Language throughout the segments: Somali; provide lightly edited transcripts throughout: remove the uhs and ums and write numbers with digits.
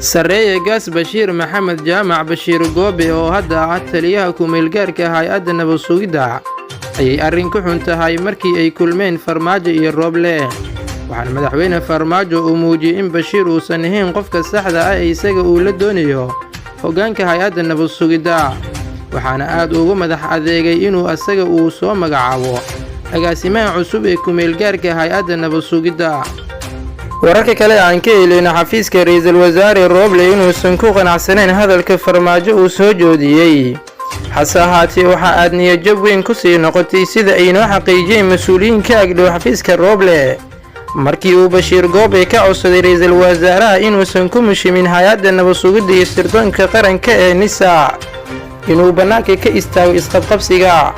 sareeye gaas Bashiir Maxamed Jaamac Bashiir Goobe oo hadda ah taliyaha ku-meelgaarka hay'adda nabad sugidda ayay arrin ku xun tahay markii ay kulmeen Farmaajo iyo Rooble. waxaan madaxweyne Farmaajo uu muujiyay in Bashiir uusan ahayn qofka saxda ah ee isaga uu la doonayo hoggaanka hay'adda nabad sugidda, waxaana aad ugu madax adeegay inuu asaga uu soo magacaabo agaasimaha cusub ee ku-meelgaarka hay'adda nabad sugidda. wararka kale aan ka helin xafiiska ra'iisul wasaare Rooble inuusan ku qanacsanayn hadalka Farmaajo uu soo joodiyay, hase ahaatee waxa aad niyad-jab weyn ku sii noqotay sida ay noo xaqiijiyeen mas'uuliyiin ka agdhow xafiiska Rooble markii uu Bashiir Goobe ka codsaday ra'iisul wasaaraha inuusan ku mushimin hay'adda nabad sugidda iyo sirdoonka qaranka ee NISA inuu bannaanka ka istaago isqabqabsiga.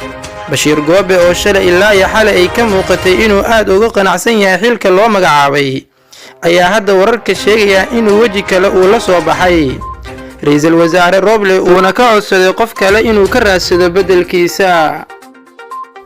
Bashiir Goobe oo shalay ilaa iyo xalay ay ka muuqatay inuu aad uga qanacsan yahay xilka loo magacaabay ayaa hadda wararka sheegaya inuu weji kale uu la soo baxay ra'iisul wasaare Rooble uuna ka codsaday qof kale inuu ka raadsado beddelkiisa.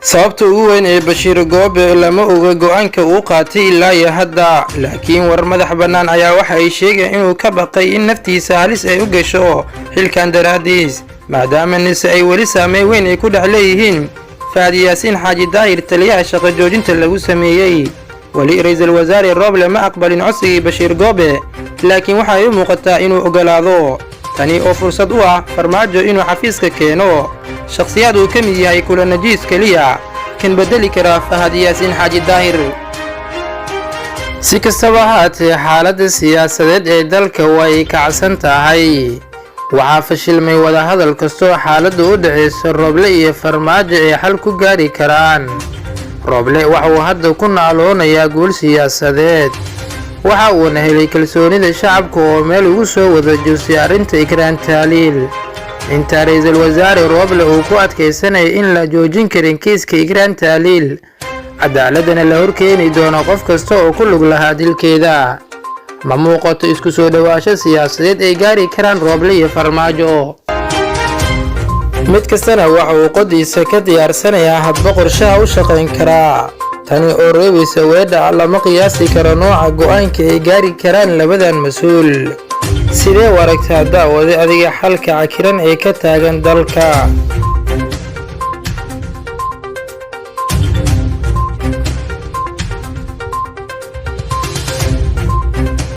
sababta ugu weyn ee Bashiir Goobe lama oga go'aanka uu qaatay ilaa iyo hadda, laakiin war madax bannaan ayaa waxa ay sheegayaan inuu ka baqay in naftiisa halis ay u gasho xilkan daraadiis, maadaama NISA ay weli saameyn weyn ay ku dhex leeyihiin Fahad Yaasiin Xaaji Daahir taliyaha shaqo joojinta lagu sameeyay. weli ra'iisul wasaare Rooble ma aqbalin codsigii Bashiir Goobe, laakiin waxa ay u muuqataa inuu ogolaado tani oo fursad u ah Farmaajo inuu xafiiska keeno shakhsiyaad uu ka mid yahay kula najiis kaliya kan bedeli kara Fahad Yaasiin Xaaji Daahir. si kastaba ha ahaatee xaaladda siyaasadeed ee dalka way kacsan tahay, waxaa fashilmay wadahadal kastoo xaaladda u dhaxaysa Rooble iyo Farmaajo ay xal ku gaari karaan. Rooble waxa uu hadda ku naaloonayaa guul siyaasadeed, waxa uuna helay kalsoonida shacabka oo meel ugu soo wada joogtay arrinta Ikraan Taaliil. inta ra'iisul wasaare Rooble uu ku adkaysanayay in la joojin karin kiiska Ikraan Taaliil, cadaaladana la horkeeni doono qof kasta oo ku lug lahaa dilkeeda. ma muuqato isku soo dhawaasho siyaasadeed ay gaari karaan Rooble iyo Farmaajo. mid kastana waxa uu qodiisa ka diyaarsanayaa hadba qorshaha u shaqayn karaa, tani oo reebaysa weedha lama qiyaasi karo nooca go'aanka ay gaari karaan labadan mas'uul. sidee u aragtaa daawade adiga xalka cakiran ee ka taagan dalka?